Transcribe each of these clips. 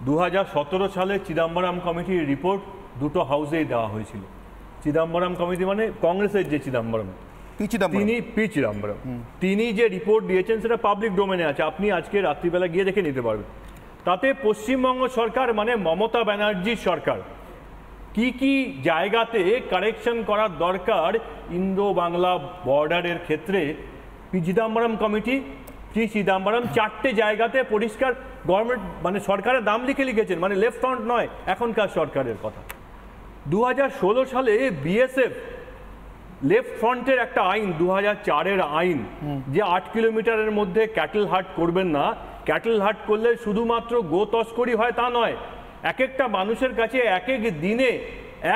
2017 সালে চিদম্বরম কমিটির রিপোর্ট দুটো হাউসেই দেওয়া হয়েছিল। চিদম্বরম কমিটি মানে কংগ্রেসের যে চিদম্বরম, পি চিদম্বরম, তিনি যে রিপোর্ট দিয়েছেন সেটা পাবলিক ডোমেনে আছে, আপনি আজকে রাত্রিবেলা গিয়ে দেখে নিতে পারবেন। তাতে পশ্চিমবঙ্গ সরকার মানে মমতা ব্যানার্জির সরকার কি কি জায়গাতে কারেকশন করার দরকার ইন্দো বাংলা বর্ডারের ক্ষেত্রে P Chidambaram committee, P Chidambaram 4টে জায়গাতে পরিষ্কার গভর্নমেন্ট মানে সরকারের দাম লিখেছেন, মানে লেফট ফ্রন্ট নয় এখনকার সরকারের কথা। 2016 সালে বিএসএফ লেফট ফ্রন্টের একটা আইন, 2004-এর আইন, যে 8 কিলোমিটারের মধ্যে ক্যাটেল হাট করবেন না, ক্যাটেল হাট করলে শুধুমাত্র গো তস্করি হয় তা নয়, এক একটা মানুষের কাছে এক এক দিনে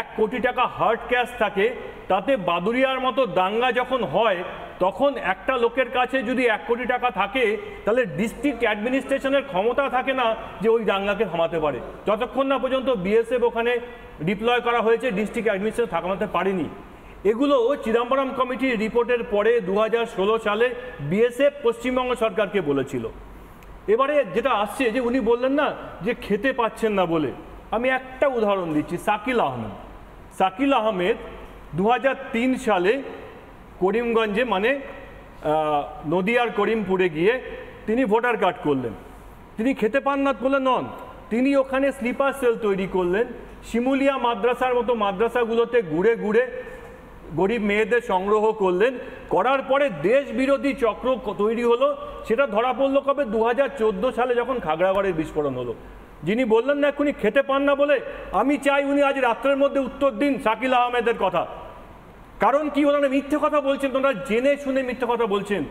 1 কোটি টাকা হার্ড ক্যাশ থাকে। তাতে বাদুরিয়ার মতো দাঙ্গা যখন হয় তখন একটা লোকের কাছে যদি 1 কোটি টাকা থাকে তাহলে ডিস্ট্রিক্ট অ্যাডমিনিস্ট্রেশনের ক্ষমতা থাকে না যে ওই দাঙ্গাকে থামাতে পারে, যতক্ষণ না পর্যন্ত বিএসএফ ওখানে ডিপ্লয় করা হয়েছে ডিস্ট্রিক্ট অ্যাডমিনিস্ট্রেশন থামাতে পারেনি। এগুলো চিদম্বরম কমিটির রিপোর্টের পরে 2016 সালে বিএসএফ পশ্চিমবঙ্গ সরকারকে বলেছিল। এবারে যেটা আসছে যে উনি বললেন না যে খেতে পাচ্ছেন না বলে, আমি একটা উদাহরণ দিচ্ছি। শাকিল আহমেদ 2003 সালে করিমগঞ্জে মানে নদিয়ার করিমপুরে গিয়ে তিনি ভোটার কার্ড করলেন। তিনি খেতে পান না বলে নন, তিনি ওখানে স্লিপার সেল তৈরি করলেন, শিমুলিয়া মাদ্রাসার মতো মাদ্রাসাগুলোতে ঘুরে ঘুরে গরিব মেয়েদের সংগ্রহ করলেন। করার পরে দেশ বিরোধী চক্র তৈরি হলো, সেটা ধরা পড়লো কবে 2014 সালে যখন খাগড়াগড়ের বিস্ফোরণ হলো। যিনি বললেন না এখনই খেতে পান না বলে, আমি চাই উনি আজ রাত্রের মধ্যে উত্তর দিন শাকিল আহমেদের কথা। কারণ কি, ওনারা মিথ্যে কথা বলছেন, ওনারা জেনে শুনে মিথ্যে কথা বলছেন।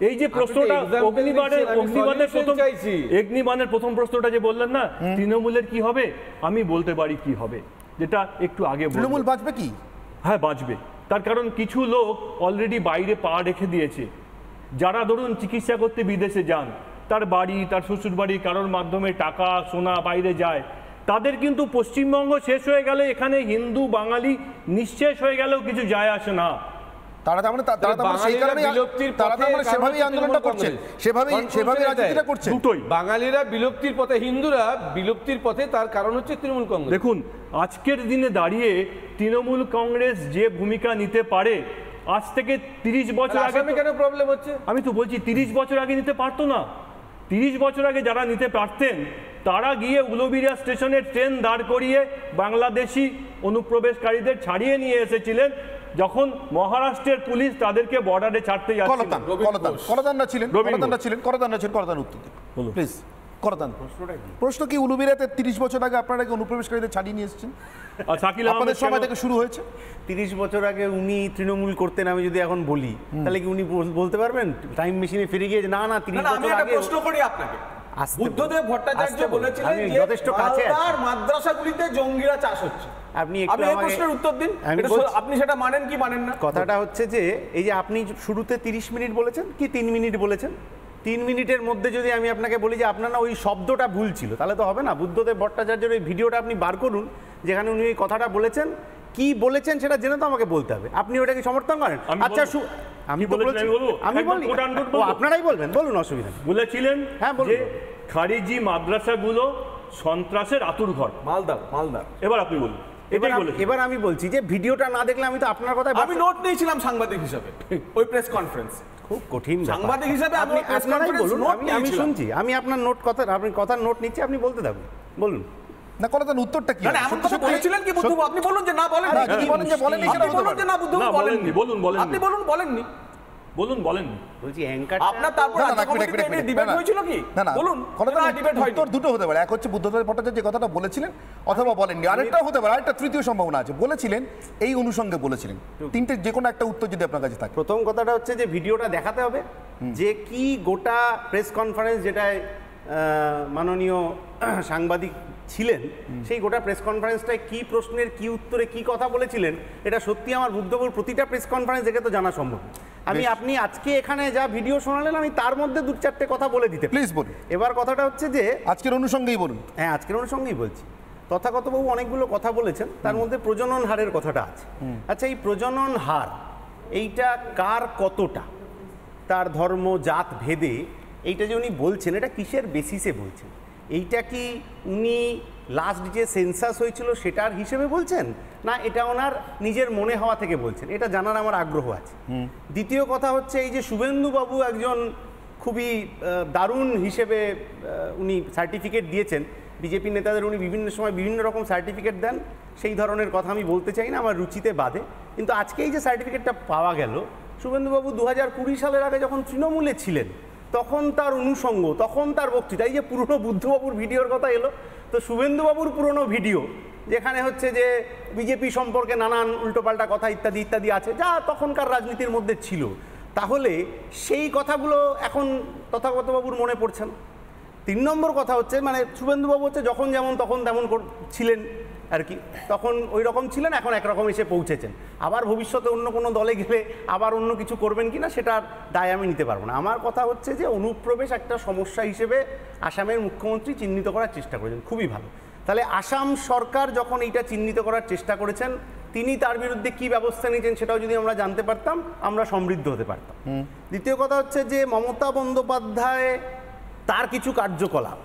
এই যে প্রশ্নটা অগ্নিবাণের প্রথম প্রশ্নটা যে বললেন না তৃণমূলের কি হবে, আমি বলতে পারি কি হবে, যেটা একটু আগে তৃণমূল বাঁচবে কি? হ্যাঁ বাঁচবে, তার কারণ কিছু লোক অলরেডি বাইরে পা রেখে দিয়েছে। যারা ধরুন চিকিৎসা করতে বিদেশে যান, তার বাড়ি তার শ্বশুর বাড়ি কারোর মাধ্যমে টাকা সোনা বাইরে যায়, তাদের কিন্তু পশ্চিমবঙ্গ শেষ হয়ে গেলে এখানে হিন্দু বাঙালি নিঃশেষ হয়ে গেলেও কিছু যায় আসে না। বাঙালিরা বিলুপ্তির পথে, হিন্দুরা বিলুপ্তির পথে, তার কারণ হচ্ছে তৃণমূল কংগ্রেস। দেখুন আজকের দিনে দাঁড়িয়ে তৃণমূল কংগ্রেস যে ভূমিকা নিতে পারে, আজ থেকে 30 বছর আগে কেন প্রবলেম হচ্ছে? আমি তো বলছি 30 বছর আগে নিতে পারতো না। 30 বছর আগে যারা নিতে পারতেন তারা গিয়ে উলুবেড়িয়া স্টেশনে ট্রেন দাঁড় করিয়ে বাংলাদেশি অনুপ্রবেশকারীদের ছাড়িয়ে নিয়ে এসেছিলেন, যখন মহারাষ্ট্রের পুলিশ তাদেরকে বর্ডারে ছাড়তে যাচ্ছিল। প্রশ্ন কি, উলুবেড়িয়াতে 30 বছর আগে আপনারা কি অনুপ্রবেশকারীদের ছাড়িয়ে নিয়ে এসেছেন? শাকিল আহমেদ সময় থেকে শুরু হয়েছে। 30 বছর আগে উনি তৃণমূল করতেন, আমি যদি এখন বলি তাহলে কি উনি বলতে পারবেন টাইম মেশিনে ফিরে গিয়ে না 30 বছর আগে? প্রশ্ন করি আপনাকে, বুদ্ধদেব ভট্টাচার্য বলেছিলেন যে মালদার মাদ্রাসাগুলিতে জঙ্গিরা চাষ হচ্ছে, আপনি এই প্রশ্নের উত্তর দিন, আপনি সেটা মানেন কি মানেন না? কথাটা হচ্ছে যে এই যে আপনি শুরুতে 30 মিনিট বলেছেন কি 3 মিনিট বলেছেন, 3 মিনিটের মধ্যে যদি আমি আপনাকে বলি যে আপনার না ওই শব্দটা ভুল ছিল তাহলে তো হবে না। বুদ্ধদেব ভট্টাচার্যের ওই ভিডিওটা আপনি বার করুন যেখানে উনি ওই কথাটা বলেছেন, কি বলেছেন সেটা জেনে তো আমাকে বলতে হবে। আপনি ওটাকে সমর্থন করেন? আচ্ছা আমি আপনারাই বলবেন, বলুন, অসুবিধা নেই। বলেছিলেন হ্যাঁ যে খারিজি মাদ্রাসাগুলো সন্ত্রাসের আতুরঘর মালদা। এবার আপনি বলুন। এবার আমি বলছি যে ভিডিওটা না দেখলে আমি তো আপনার কথায়, আমি নোট নিয়েছিলাম সাংবাদিক হিসেবে ওই প্রেস কনফারেন্স, খুব কঠিন সাংবাদিক হিসেবে আপনারাই বলুন, আমি শুনছি, আমি আপনার নোট কথা, আপনি কথার নোট নিচ্ছি, আপনি বলতে থাকুন, বলুন না। কলতান উত্তরটা কি? না এমন কথা বলেছিলেন কি বুদ্ধু? আপনি বলুন যে না বলেন, যদি বলেন যে বলেননি সেটা হতে পারে। না বুদ্ধু বলেননি, আপনি বলুন বলেননি, বলছি অ্যাঙ্কার আপনার তারপর ডিবেট হয়েছিল কি? বলুন, ডিবেট হয় উত্তর দুটো হতে পারে, এক হচ্ছে বুদ্ধদেব ভট্টাচার্য যে কথাটা বলেছিলেন অথবা বলেননি, আরেকটাও হতে পারে, আরেকটা তৃতীয় সম্ভাবনা আছে, বলেছিলেন এই অনুষঙ্গে বলেছিলেন। তিনটে যে কোনো একটা উত্তর যদি আপনার কাছে থাকে। প্রথম কথাটা হচ্ছে যে ভিডিওটা দেখাতে হবে, যে কি গোটা প্রেস কনফারেন্স যেটায় মাননীয় সাংবাদিক ছিলেন, সেই গোটা প্রেস কনফারেন্সটায় কি প্রশ্নের কি উত্তরে কি কথা বলেছিলেন, এটা সত্যি আমার বুদ্ধপুর প্রতিটা প্রেস কনফারেন্স দেখে তো জানা সম্ভব। আপনি আজকে এখানে যা ভিডিও শোনালেন আমি তার মধ্যে 2-4টে কথা বলে দিতে প্লিজ বলুন। এবার কথাটা হচ্ছে যে আজকের অনুষঙ্গেই বলুন। হ্যাঁ আজকের অনুষঙ্গেই বলছি। তথাগতবাবু অনেকগুলো কথা বলেছেন, তার মধ্যে প্রজনন হারের কথাটা আছে। আচ্ছা, এই প্রজনন হার এইটা কার কতটা, তার ধর্ম জাত ভেদে এইটা যে উনি বলছেন, এটা কিসের বেসিসে বলছেন? এইটা কি উনি লাস্ট যে সেন্সাস হয়েছিল সেটার হিসেবে বলছেন, না এটা ওনার নিজের মনে হওয়া থেকে বলছেন? এটা জানার আমার আগ্রহ আছে। দ্বিতীয় কথা হচ্ছে, এই যে শুভেন্দুবাবু একজন খুবই দারুণ হিসেবে উনি সার্টিফিকেট দিয়েছেন বিজেপি নেতাদের, উনি বিভিন্ন সময় বিভিন্ন রকম সার্টিফিকেট দেন, সেই ধরনের কথা আমি বলতে চাই না, আমার রুচিতে বাধে। কিন্তু আজকে এই যে সার্টিফিকেটটা পাওয়া গেল, শুভেন্দুবাবু 2020 সালের আগে যখন তৃণমূলে ছিলেন তখন তার অনুষঙ্গ, তখন তার বক্তৃতা, এই যে পুরনো বুদ্ধবাবুর ভিডিওর কথা এলো, তো শুভেন্দুবাবুর পুরনো ভিডিও যেখানে হচ্ছে যে বিজেপি সম্পর্কে নানান উল্টোপাল্টা কথা ইত্যাদি ইত্যাদি আছে, যা তখনকার রাজনীতির মধ্যে ছিল, তাহলে সেই কথাগুলো এখন তথাগতবাবুর মনে পড়ছে না। 3 নম্বর কথা হচ্ছে, মানে শুভেন্দুবাবু হচ্ছে যখন যেমন তখন তেমন ছিলেন আর কি, তখন ওই রকম ছিলেন, এখন একরকম এসে পৌঁছেছেন। আবার ভবিষ্যতে অন্য কোনো দলে গেলে আবার অন্য কিছু করবেন কিনা সেটার দায় আমি নিতে পারবো না। আমার কথা হচ্ছে যে অনুপ্রবেশ একটা সমস্যা হিসেবে আসামের মুখ্যমন্ত্রী চিহ্নিত করার চেষ্টা করেছেন, খুবই ভালো। তাহলে আসাম সরকার যখন এইটা চিহ্নিত করার চেষ্টা করেছেন, তিনি তার বিরুদ্ধে কি ব্যবস্থা নিয়েছেন সেটাও যদি আমরা জানতে পারতাম, আমরা সমৃদ্ধ হতে পারতাম। দ্বিতীয় কথা হচ্ছে যে মমতা বন্দ্যোপাধ্যায় তার কিছু কার্যকলাপ,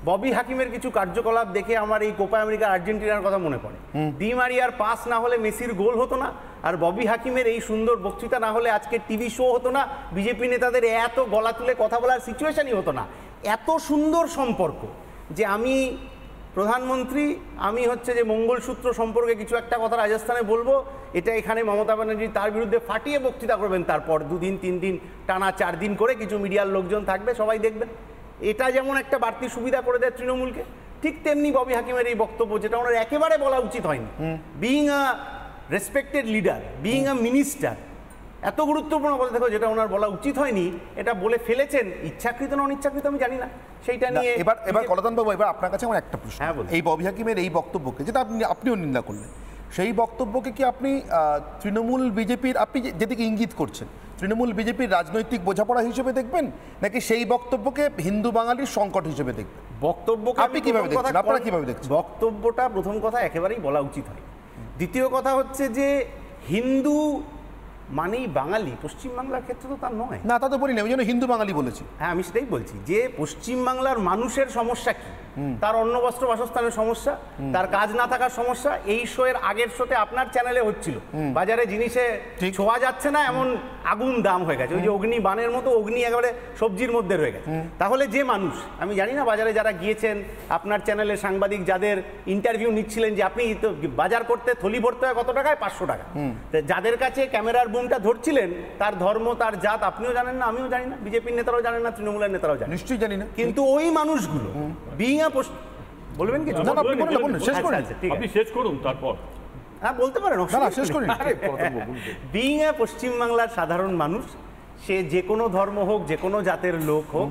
ববি হাকিমের কিছু কার্যকলাপ দেখে আমার এই কোপা আমেরিকা আর্জেন্টিনার কথা মনে পড়ে। ডি মারিয়ার পাস না হলে মেসির গোল হতো না, আর ববি হাকিমের এই সুন্দর বক্তৃতা না হলে আজকে টিভি শো হতো না, বিজেপি নেতাদের এত গলা তুলে কথা বলার সিচুয়েশনই হতো না। এত সুন্দর সম্পর্ক যে আমি প্রধানমন্ত্রী, আমি হচ্ছে যে মঙ্গলসূত্র সম্পর্কে কিছু একটা কথা রাজস্থানে বলবো, এটা এখানে মমতা ব্যানার্জি তার বিরুদ্ধে ফাটিয়ে বক্তৃতা করবেন, তারপর 2 দিন 3 দিন টানা 4 দিন করে কিছু মিডিয়ার লোকজন থাকবে, সবাই দেখবেন। এটা যেমন একটা বাড়তি সুবিধা করে দেয় তৃণমূলকে, ঠিক তেমনি ববি হাকিমের এই বক্তব্য, যেটা ওনার একেবারে বলা উচিত হয়নি, বিইং আ রেসপেক্টেড লিডার, বিইং আ মিনিস্টার, এত গুরুত্বপূর্ণ কথা দেখো যেটা ওনার বলা উচিত হয়নি, এটা বলে ফেলেছেন, ইচ্ছাকৃত না অনিচ্ছাকৃত আমি জানি না, সেইটা নিয়ে এবার কলাতন বাবু, এবার আপনার কাছে আমার একটা প্রশ্ন। হ্যাঁ বলুন। এই ববি হাকিমের এই বক্তব্যকে, যেটা আপনিও নিন্দা করলেন, সেই বক্তব্যকে কি আপনি তৃণমূল বিজেপির, আপনি যেদিকে ইঙ্গিত করছেন, তৃণমূল বিজেপির রাজনৈতিক বোঝাপড়া হিসেবে দেখবেন, নাকি সেই বক্তব্যকে হিন্দু বাঙালির সংকট হিসেবে দেখবেন? বক্তব্যকে আপনি কিভাবে দেখছেন, আপনারা কিভাবে দেখছেন? বক্তব্যটা প্রথম কথা একেবারেই বলা উচিত হয়। দ্বিতীয় কথা হচ্ছে যে হিন্দু মানেই বাঙালি, পশ্চিমবাংলার ক্ষেত্রে তো তা নয়। না, তা তো বলি না, ওই জন্য হিন্দু বাঙালি বলেছি। হ্যাঁ, আমি সেটাই বলছি যে পশ্চিমবাংলার মানুষের সমস্যা কি, তার অন্ন বস্ত্র বাসস্থানের সমস্যা, তার কাজ না থাকার সমস্যা। এই শো এর আগের শোতে আপনার চ্যানেলে হচ্ছিল, বাজারে জিনিসে ছোঁয়া যাচ্ছে না এমন আগুন দাম হয়ে গেছে, ওই যে অগ্নি বানের মতো অগ্নি একেবারে সবজির মধ্যে রয়ে গেছে। তাহলে যে মানুষ, আমি জানি না বাজারে যারা গিয়েছেন, আপনার চ্যানেলের সাংবাদিক যাদের ইন্টারভিউ নিচ্ছিলেন, যে আপনি তো বাজার করতে থলি ভরতে হয় কত টাকায়, 500 টাকা, যাদের কাছে ক্যামেরার বুমটা ধরছিলেন তার ধর্ম, তার জাত আপনিও জানেন না, আমিও জানি না, বিজেপির নেতারাও জানেন না, তৃণমূলের নেতারাও জানেন নিশ্চয়ই জানি না। কিন্তু ওই মানুষগুলো বলবেন কি? আপনি শেষ করুন, তারপর হ্যাঁ বলতে পারেন, শেষ করি। বিইং এ পশ্চিমবাংলার সাধারণ মানুষ, সে যে কোনো ধর্ম হোক, যে কোনো জাতের লোক হোক,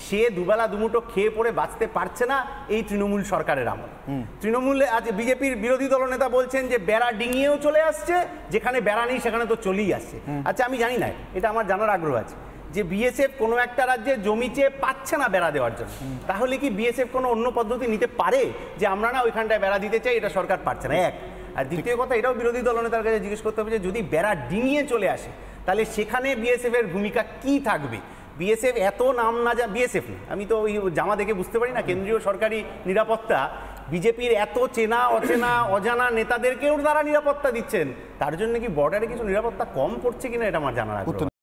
সে দুবেলা দুমুঠো খেয়ে পড়ে বাঁচতে পারছে না এই তৃণমূল সরকারের আমল। তৃণমূল আজ বিজেপির বিরোধী দলনেতা বলছেন যে বেড়া ডিঙিয়েও চলে আসছে, যেখানে বেড়া নেই সেখানে তো চলেই আসছে। আচ্ছা, আমি জানি না, এটা আমার জানার আগ্রহ আছে যে বিএসএফ কোনো একটা রাজ্যে জমি চেয়ে পাচ্ছে না বেড়া দেওয়ার জন্য, তাহলে কি বিএসএফ কোনো অন্য পদ্ধতি নিতে পারে যে আমরা না ওইখানটায় বেড়া দিতে চাই, এটা সরকার পারছে না? এক। আর দ্বিতীয় কথা, এটাও বিরোধী দলনেতার কাছে জিজ্ঞেস করতে হবে যে যদি বেড়া ডিঙিয়ে চলে আসে তাহলে সেখানে বিএসএফ এর ভূমিকা কি থাকবে? বিএসএফ এত নাম না, বিএসএফ না, আমি তো ওই জামা দেখে বুঝতে পারি না, কেন্দ্রীয় সরকারি নিরাপত্তা, বিজেপির এত চেনা অচেনা অজানা নেতাদেরকেও তারা নিরাপত্তা দিচ্ছেন, তার জন্য কি বর্ডারে কিছু নিরাপত্তা কম পড়ছে কিনা এটা আমার জানার আগ্রহ।